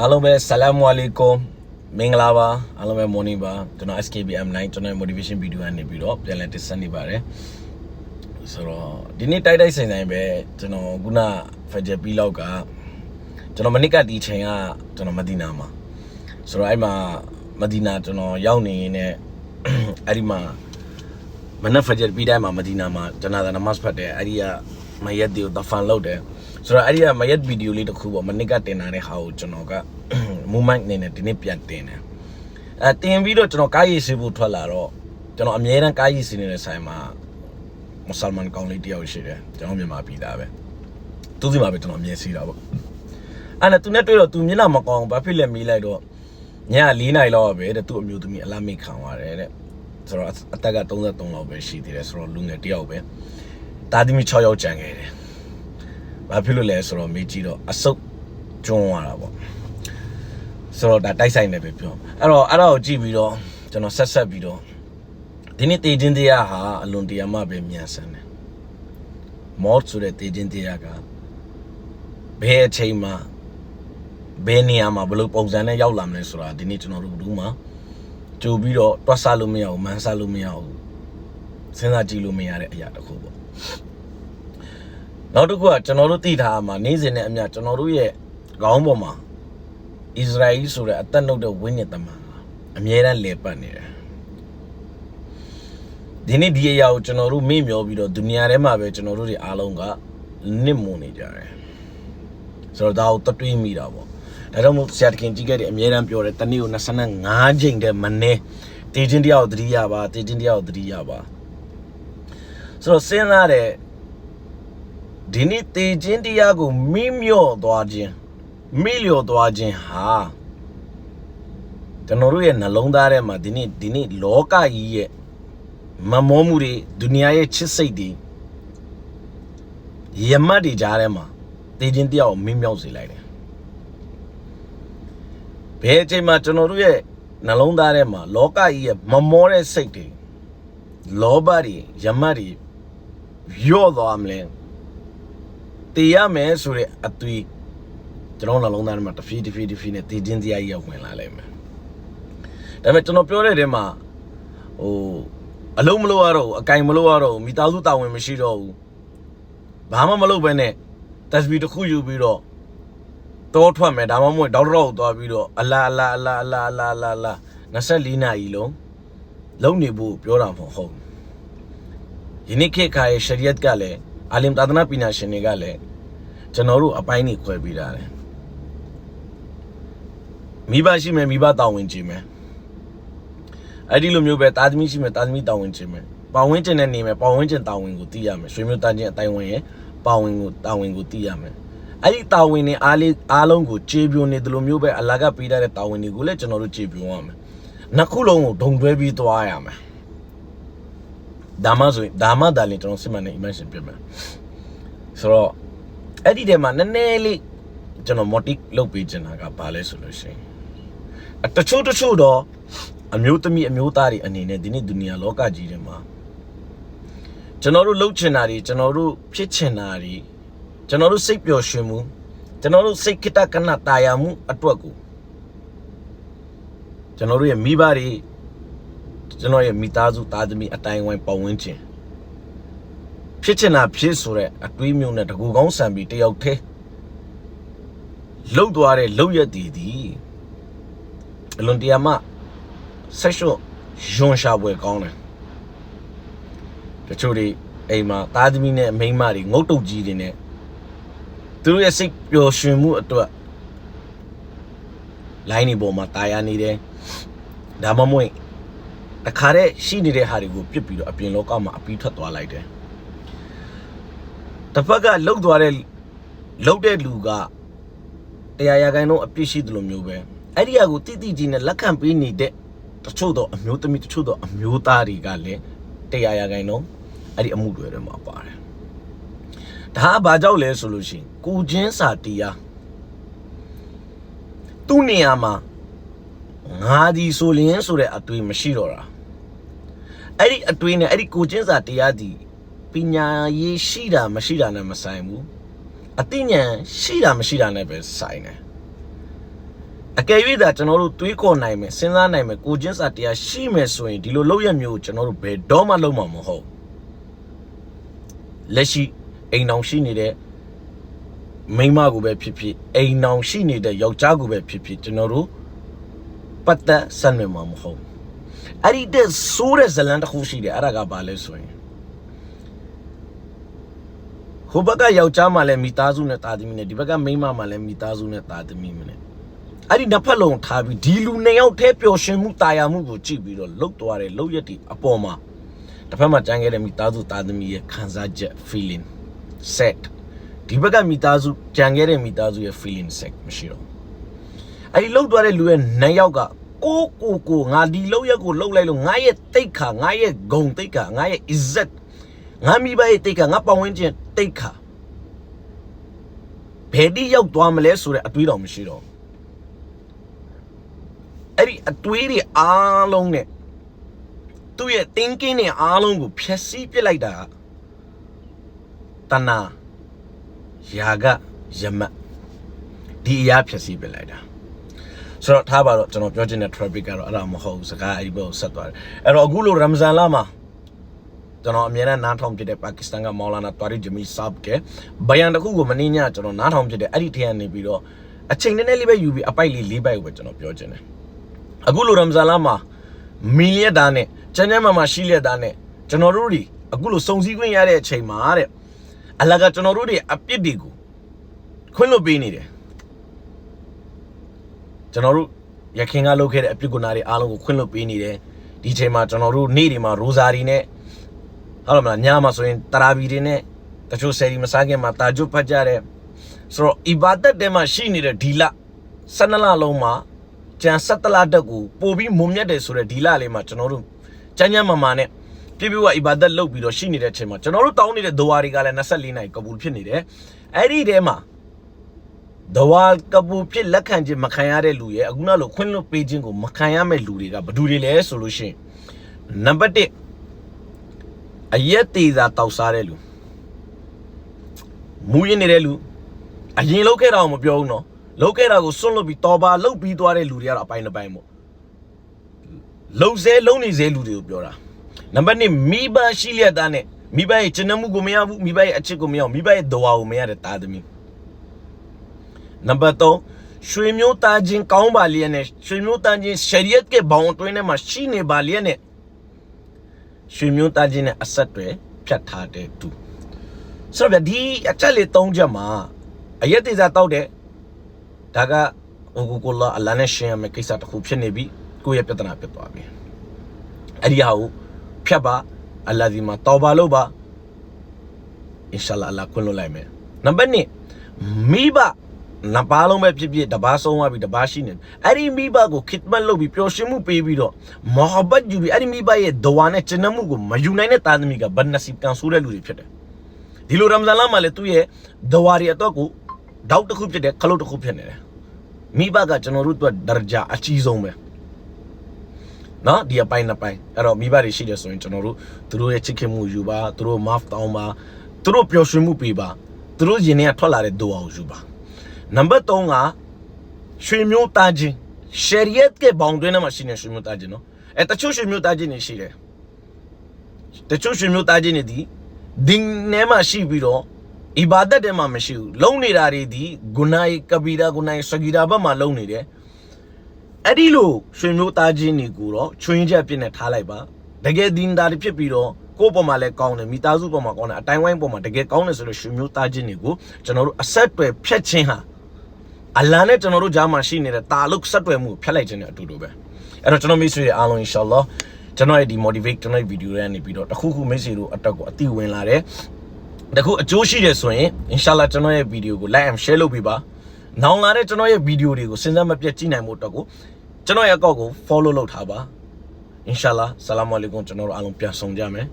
အားလုံးပဲ Assalamu alaikum မင်္ဂလာပါအားလုံးပဲ morning ပါကျွန်တော် SKBM9 ကျွန်တော် motivation video ကနေပြီးတော့ပြန်လည်တင်ဆက်နေပါတယ်ဆိုတော့ဒီနေ့တိုက်ဆိုင်ပဲကျွန်တော်ခုန Fajr ပြီးလောက်ကကျွန်တော်မနစ်ကဒီချိန်ကကျွန်တော်မဒီနာမှာဆိုတော့အဲ့မှာမဒီနာကျွန်တော်ရောက်နေရင်လည်းအဲ့ဒီမှာမနက် Fajr ပြီးတိုင်းမှာမဒီနာမှာကျွန်တော်နမတ်ဖတ်တယ်အဲ့ဒီကမယက်ဒီကိုတဖန်လုပ်တယ်ဆိုတော့အဲ့ဒီကမယက်ဗီဒီယိုလေးတစ်ခုပေါ့မနစ်ကတင်လာတဲ့ဟာကိုကျွန်တော်က movement နေနဲ့ဒီနေ့ပြန်တင်တယ်တင်ပြီးတော့ကျွန်တော်ကားရေးစီဖို့ထွက်လာတော့ကျွန်တော်အမြဲတမ်းကားရေးစီနေတဲ့ဆိုင်မှာမွတ်ဆလမန်ကောင်လေးတယောက်ရှိတယ်ကျွန်တော်မြန်မာပြည်သားပဲသူစီမှာပဲကျွန်တော်အမြဲစီတာပေါ့အဲ့နဲ့သူနဲ့တွေ့တော့သူမျက်နှာမကောင်းဘာဖြစ်လဲမေးလိုက်တော့ည4နာရီလောက်ပဲတဲ့သူ့အမျိုးသမီးအလားမိခံသွားတယ်တဲ့ဆိုတော့အသက်က33လောက်ပဲရှိသေးတယ်ဆိုတော့လူငယ်တယောက်ပဲတာသမီ6ယောက်ကြံခဲ့တယ်ဘာဖြစ်လို့လဲဆိုတော့မေးကြည့်တော့အဆုတ်ကျွန်းသွားတာပေါ့ဆိုတော့ဒါတိုက်ဆိုင်နေပဲပြောအဲ့တော့ကိုကြည့်ပြီးတော့ကျွန်တော်ဆက်ပြီးတော့ဒီနေ့တေချင်းတရားဟာအလွန်တရာမှပဲမြန်ဆန်တယ်မော့ဆိုတဲ့တေချင်းတရားကဘယ်အချိန်မှာဘယ်နေရာမှာဘယ်လိုပုံစံနဲ့ရောက်လာမလဲဆိုတာဒီနေ့ကျွန်တော်တို့ဘူးမှာကြိုပြီးတော့တွတ်ဆလို့မရဘူးမန်းဆလို့မရဘူးစဉ်းစားကြည့်လို့မရတဲ့အရာတစ်ခုပေါ့နောက်တစ်ခုကကျွန်တော်တို့သိထားမှာနေ့စဉ်နဲ့အမျှကျွန်တော်တို့ရဲ့ခေါင်းပေါ်မှာအစ္စရေးဆိုတဲ့အသက်နှုတ်တဲ့ဝိညာဉ်တမန်အမြဲတမ်းလေပတ်နေတယ်ဒီနေ့ဒီအရာကိုကျွန်တော်တို့မေ့မျောပြီးတော့ဒုနီယာထဲမှာပဲကျွန်တော်တို့တွေအားလုံးကနစ်မွန်နေကြတယ်ဆိုတော့ဒါကိုတတွေးမိတာပေါ့ဒါကြောင့်မို့ဆရာတခင်ကြီးခဲ့တဲ့အမြဲတမ်းပြောတယ်တနေ့ကို25ချိန်တည်းမနေတေချင်းတရားကိုသတိရပါတေချင်းတရားကိုသတိရပါဆိုတော့စဉ်းစားတဲ့ဒီနေ့တေချင်းတရားကိုမိမြော့သွားခြင်းမိလျော်သွားခြင်းဟာကျွန်တော်တို့ရဲ့နှလုံးသားထဲမှာဒီနေ့လောကကြီးရဲ့မမောမှုတွေဒုနီယာရဲ့ချစ်စိတ်တွေယမတ်တွေကြားထဲမှာတေချင်းတရားကိုမိမြောက်စေလိုက်တယ်ဘယ်အချိန်မှာကျွန်တော်တို့ရဲ့နှလုံးသားထဲမှာလောကကြီးရဲ့မမောတဲ့စိတ်တွေလောဘတွေယမတ်တွေညော့သွားမလဲတေရမယ်ဆိုတဲ့အသွေးကျွန်တော်နှလုံးသားထဲမှာတဖြည်းနဲ့တည်ခြင်းတရားကြီးရောက်ဝင်လာလိမ့်မယ်ဒါပေမဲ့ကျွန်တော်ပြောတဲ့တဲမှာအလုံးမလို့ရတော့ဘူးအကင်မလို့ရတော့ဘူးမိသားစုတာဝန်မရှိတော့ဘူးဘာမှမလုပ်ဘဲနဲ့တက်စပီတစ်ခုယူပြီးတော့တောထွက်မယ်ဒါမှမဟုတ်ဒေါက်တာကိုသွားပြီးတော့အလာ24နာရီလုံးလုံနေဖို့ပြောတာမဟုတ်ယနေ့ခေတ်ခါရဲ့ရှရီယတ်ကလည်းအာလင်သာသနာပညာရှင်တွေကလည်းကျွန်တော်တို့အပိုင်းတွေခွဲပေးတာတယ်မိဘရှိမယ်မိဘတာဝန်ကြီးမယ်အဲ့ဒီလိုမျိုးပဲတာသမီရှိမယ်တာသမီတာဝန်ကြီးမယ်ပါဝင်ကျင်တဲ့နေမယ်ပါဝင်ကျင်တာဝန်ကိုသိရမယ်ဆွေမျိုးသားချင်းအတိုင်းဝင်ရဲ့ပါဝင်ကိုတာဝန်ကိုသိရမယ်အဲ့ဒီတာဝန်နဲ့အားလုံးကိုကြေပြိုနေတယ်လို့မျိုးပဲအလာကပေးတဲ့တာဝန်တွေကိုလည်းကျွန်တော်တို့ကြေပြိုရမယ်နှစ်ခုလုံးကိုဒုံတွဲပြီးသွားရမယ်ဒါမှဒါလည်းကျွန်တော်စစ်မှန်တဲ့ imagine ပြမယ်ဆိုတော့အဲ့ဒီထဲမှာနည်းနည်းလေးကျွန်တော် motive လုပ်ပေးချင်တာကဘာလဲဆိုလို့ရှိရင်တချို့တော့အမျိုးသမီးအမျိုးသားတွေအနေနဲ့ဒီနေ့ဒုနီယာလောကကြီးထဲမှာကျွန်တော်တို့လှုပ်ချင်တာတွေကျွန်တော်တို့ဖြစ်ချင်တာတွေကျွန်တော်တို့စိတ်ပျော်ရွှင်မှုကျွန်တော်တို့စိတ်ခိတကနတာယာမှုအတွက်ကိုကျွန်တော်တို့ရဲ့မိဘတွေကျွန်တော်ရဲ့မိသားစုသားသမီးအတိုင်းဝိုင်းပတ်ဝန်းကျင်ဖြစ်ချင်တာဖြစ်ဆိုတဲ့အတွေးမျိုးနဲ့တကူကောင်းဆန်ပြီးတယောက်တည်းလှုပ်သွားတဲ့လှုပ်ရက်တည်အလွန်တရာမှဆက်ရှုယွန်ရှာပွဲကောင်းတယ်တချို့တွေအိမ်မှာသားသမီးနဲ့မိန်းမတွေငုတ်တုတ်ကြီးတွေနဲ့သူတို့ရဲ့စိတ်ပျော်ရွှင်မှုအတွက်လိုင်းနေပေါ်မှာတာယာနေတယ်ဒါမှမဟုတ်တခါတည်းရှိနေတဲ့ဟာတွေကိုပြစ်ပြီးတော့အပြင်လောကမှာအပြီးထွက်သွားလိုက်တယ်တစ်ဖက်ကလှုပ်တဲ့လူက100%အပြစ်ရှိတယ်လို့မျိုးပဲအဲ့ဒီအကိုတိကြီးနဲ့လက်ခံပေးနေတဲ့တချို့တော့အမျိုးသမီးတချို့တော့အမျိုးသားတွေကလည်း100%အဲ့ဒီအမှုတွေထဲမှာပါတယ်ဒါကဘာကြောင့်လဲဆိုလို့ရှိရင်ကိုချင်းစာတရားသူ့နေရာမှာငါဒီဆိုလျင်းဆိုတဲ့အတွေ့မရှိတော့တာအဲ့ဒီအတွေ့နဲ့အဲ့ဒီကိုချင်းစာတရားဒီပညာရေးရှိတာမရှိတာနဲ့မဆိုင်ဘူးအသိဉာဏ်ရှိတာမရှိတာနဲ့ပဲဆိုင်တယ် အကယ်၍သာကျွန်တော်တို့တွေးခေါ်နိုင်မယ်စဉ်းစားနိုင်မယ်ကိုချင်းစာတရားရှိမယ်ဆိုရင်ဒီလိုလောက်ရမျိုးကျွန်တော်တို့ဘယ်တော့မှလုံးမှာမဟုတ်လက်ရှိအိမ်အောင်ရှိနေတဲ့မိန်းမကိုပဲဖြစ်ဖြစ်အိမ်အောင်ရှိနေတဲ့ယောက်ျားကိုပဲဖြစ်ဖြစ်ကျွန်တော်တို့ပတ်သက်ဆက်နွယ်မှာမဟုတ်အဲ့ဒီတဲ့ဆိုးတဲ့ဇလန်တစ်ခုရှိတယ်အဲ့ဒါကဘာလဲဆိုရင်ဟိုဘက်ကယောက်ျားမှလည်းမိသားစုနဲ့တာသမီနဲ့ဒီဘက်ကမိန်းမမှလည်းမိသားစုနဲ့တာသမီနဲ့အဲ့ဒီနှစ်ဖက်လုံးထားပြီးဒီလူနှစ်ယောက်တည်းပျော်ရွှင်မှုတာယာမှုကိုကြည့်ပြီးတော့လှုပ်သွားတယ်လှုပ်ရက်တီအပေါ်မှာတစ်ဖက်မှာကြမ်းခဲ့တဲ့မိသားစုတာသမီရဲ့ခံစားချက် feeling set ဒီဘက်ကမိသားစုကြံခဲ့တဲ့မိသားစုရဲ့ feeling set မရှိတော့အဲ့ဒီလှုပ်သွားတဲ့လူရဲ့နှစ်ယောက်ကကိုငါဒီလှုပ်ရက်ကိုလှုပ်လိုက်လို့ငါရဲ့တိတ်ခါငါရဲ့ဂုံတိတ်ခါငါရဲ့ izzat ငါမိဘရဲ့တိတ်ခါငါပတ်ဝန်းကျင်တိတ်ခါဘယ်ဒီရောက်သွားမလဲဆိုတဲ့အတွေးတော်မရှိတော့အဲ့ဒီအတွေးတွေအားလုံးနဲ့သူ့ရဲ့ thinking တွေအားလုံးကိုဖျက်ဆီးပစ်လိုက်တာတဏှာယာကယမတ်ဒီအရာဖျက်ဆီးပစ်လိုက်တာဆိုတော့ထားပါတော့ကျွန်တော်ပြောချင်တဲ့ traffic ကတော့အဲ့ဒါမဟုတ်ဘူးစကားအဲ့ဒီဘက်ကိုဆက်သွားတယ်အဲ့တော့အခုလိုရမ်ဇန်လမှာကျွန်တော်အမြဲတမ်းနားထောင်ဖြစ်တဲ့ပါကစ္စတန်ကမော်လာနာတွာရီဂျမီဆပ်ကဘယန်တစ်ခုကိုမင်းညကျွန်တော်နားထောင်ဖြစ်တဲ့အဲ့ဒီထဲကနေပြီးတော့အချိန်နည်းနည်းလေးပဲယူပြီးအပိုက်လေး၄ပိုက်ကိုပဲကျွန်တော်ပြောချင်တယ်အခုလိုရမ်ဇန်လမှာမီလီယက်သားနဲ့ကျန်းကျန်းမာမာရှိလျက်သားနဲ့ကျွန်တော်တို့တွေအခုလိုစုံစည်းခွင့်ရတဲ့အချိန်မှာတဲ့အလကကျွန်တော်တို့တွေအပြစ်တွေကိုခွင့်လွှတ်ပေးနေတယ်ကျွန်တော်တို့ရခင်ကလုပ်ခဲ့တဲ့အပြစ်ကုနာတွေအားလုံးကိုခွင့်လွှတ်ပေးနေတယ်ဒီအချိန်မှာကျွန်တော်တို့နေ့တွေမှာရိုဇာရီနဲ့ဟုတ်လားမလားညမှာဆိုရင်တရာဘီတွေနဲ့တချို့ဆယ်ရီမစားခင်မှာတာဂျွတ်ဖတ်ကြတယ်ဆိုတော့အီဘာဒတ်တဲမှာရှိနေတဲ့ဒီလ12လလုံးမှာကျန်17လတက်ကိုပို့ပြီးမုံမြတ်တယ်ဆိုတဲ့ဒီလလေးမှာကျွန်တော်တို့ကျန်းကျန်းမာမာနဲ့ပြပြကအီဘာဒတ်လုပ်ပြီးတော့ရှိနေတဲ့အချိန်မှာကျွန်တော်တို့တောင်းနေတဲ့ဒဝါတွေကလည်း24နိုင်ကပူဖြစ်နေတယ်အဲ့ဒီထဲမှာဒဝါကပူဖြစ်လက်ခံခြင်းမခံရတဲ့လူရဲ့အခုနောက်လို့ခွင့်လွှတ်ပေးခြင်းကိုမခံရမဲ့လူတွေကဘယ်သူတွေလဲဆိုလို့ရှိရင်နံပါတ်1အရက်သေးသာတောက်စားတဲ့လူမူရင်းနေတဲ့လူအရင်လောက်ခဲ့တာကိုမပြောဘူးနော်လောက်ခဲ့တာကိုစွန့်လွတ်ပြီးတော်ပါလှုပ်ပြီးသွားတဲ့လူတွေကတော့အပိုင်းတစ်ပိုင်းပေါ့လှုပ်စဲလုံးနေစဲလူတွေကိုပြောတာနံပါတ်2မိဘရှိလျက်သားနဲ့မိဘရဲ့ကျဉ်းနှမှုကိုမရဘူးမိဘရဲ့အချစ်ကိုမရဘူးမိဘရဲ့ဒဝါကိုမရတဲ့တာသမီနံပါတ်3ရွှေမျိုးသားချင်းကောင်းပါလျက်နဲ့ရွှေမျိုးသားချင်းရှရီယတ်ကဘောင်အတွင်းထဲမှာရှိနေပါလျက်နဲ့ရွှေမျိုးသားချင်းနဲ့အဆက်တွေဖြတ်ထားတဲ့သူဆိုတော့ဒီအချက်လေး3ချက်မှာအရက်သေးစားတောက်တဲ့ဒါကကိုလာအလာနဲ့ရှင်းရမယ့်ကိစ္စတစ်ခုဖြစ်နေပြီကိုယ့်ရဲ့ပြဿနာဖြစ်သွားပြီအဲ့ဒီဟာကိုဖြတ်ပါအလ္လာဒီမှာတောပါလို့ပါအင်ရှာလာအလ္လာခွင့်လွှတ်လိုက်မယ်နံပါတ်2မိဘနပါလုံးပဲဖြစ်ဖြစ်တပါးဆုံးသွားပြီတပါးရှိနေအဲ့ဒီမိဘကိုခစ်မတ်လုပ်ပြီးပျော်ရွှင်မှုပေးပြီးတော့မောဟဘတ်ယူပြီးအဲ့ဒီမိဘရဲ့ဒဝါနဲ့ကျဉ်းမှုကိုမယူနိုင်တဲ့တာသမီကဘန်နစီကန်ဆိုးတဲ့လူတွေဖြစ်တယ်ဒီလိုရမ်ဇန်လမှာလည်းသူ့ရဲ့ဒဝါတွေအတွက်ကိုဒေါက်တစ်ခုဖြစ်တယ်ခလုတ်တစ်ခုဖြစ်နေတယ်မိဘကကျွန်တော်တို့အတွက်ဒရဂျာအကြီးဆုံးပဲနော်ဒီအပိုင်းနှစ်ပိုင်းအဲ့တော့မိဘတွေရှိတယ်ဆိုရင်ကျွန်တော်တို့သူတို့ရဲ့ချစ်ခင်မှုယူပါသူတို့ math တောင်းပါသူတို့ပျော်ရွှင်မှုပေးပါသူတို့ရင်ထဲကထွက်လာတဲ့ဒဝါကိုယူပါနံပါတ်3ကရွှေမျိုးသားချင်းရှရီယတ်ကဘောင်တွင်းထဲမှာရှိနေရွှေမျိုးသားချင်းနော်အဲတချို့ရွှေမျိုးသားချင်းတွေရှိတယ်တချို့ရွှေမျိုးသားချင်းတွေဒီဒင်းထဲမှာရှိပြီးတော့အီဘာဒတ်ထဲမှာမရှိဘူးလုံနေတာတွေဒီဂုနာယကဘီရာဂုနာယဆဂီရာဘက်မှာလုံနေတယ်အဲ့ဒီလိုရွှေမျိုးသားချင်းတွေကိုတော့ချွင်းချက်ပြစ်နဲ့ထားလိုက်ပါတကယ်ဒင်းသားတွေဖြစ်ပြီးတော့ကိုယ့်ပေါ်မှာလည်းကောင်းတယ်မိသားစုပေါ်မှာကောင်းတယ်အတိုင်းဝိုင်းပေါ်မှာတကယ်ကောင်းတယ်ဆိုတော့ရွှေမျိုးသားချင်းတွေကိုကျွန်တော်တို့အဆက်တွေဖြတ်ချင်းဟာအလ္လာနဲ့ကျွန်တော်တို့ကြားမှာရှိနေတဲ့တာလုတ်ဆက်တွယ်မှုကိုဖျက်လိုက်ခြင်းနဲ့အတူတူပဲအဲ့တော့ကျွန်တော်မိတ်ဆွေတွေအားလုံးအင်ရှာအလ္လာကျွန်တော်ရဲ့ဒီ motivate ကျွန်တော်ရဲ့ video တွေကနေပြီးတော့တခုခုမိတ်ဆွေတို့အတက်ကိုအတိဝင်လာတယ်တခုအကျိုးရှိတယ်ဆိုရင်အင်ရှာအလ္လာကျွန်တော်ရဲ့ video ကို like and share လုပ်ပေးပါနောင်လာတဲ့ကျွန်တော်ရဲ့ video တွေကိုစဉ်းစားမပြတ်ကြည့်နိုင်ဖို့အတွက်ကိုကျွန်တော်ရဲ့အကောင့်ကို follow လုပ်ထားပါအင်ရှာအလ္လာဆလာမအလိုင်ကွမ်ကျွန်တော်တို့အားလုံးပြန်ဆောင်ကြမယ်